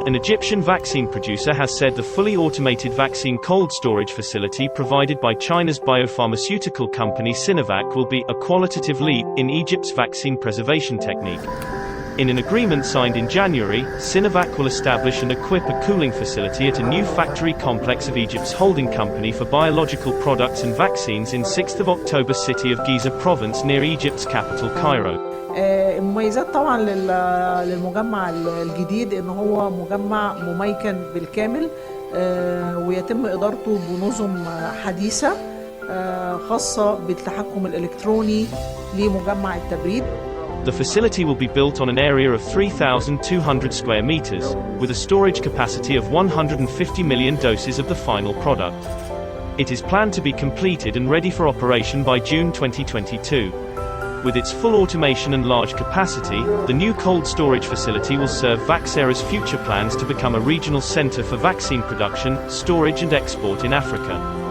An Egyptian vaccine producer has said the fully automated vaccine cold storage facility provided by China's biopharmaceutical company Sinovac will be a qualitative leap in Egypt's vaccine preservation technique. In an agreement signed in January, Sinovac will establish and equip a cooling facility at a new factory complex of Egypt's holding company for biological products and vaccines in 6th of October city of Giza province near Egypt's capital Cairo. المميزات طبعا للمجمع الجديد ان هو مجمع مميكن بالكامل ويتم ادارته بنظم حديثة خاصة بالتحكم الالكتروني لمجمع التبريد. The facility will be built on an area of 3,200 square meters, with a storage capacity of 150 million doses of the final product. It is planned to be completed and ready for operation by June 2022. With its full automation and large capacity, the new cold storage facility will serve Vaxera's future plans to become a regional center for vaccine production, storage and export in Africa.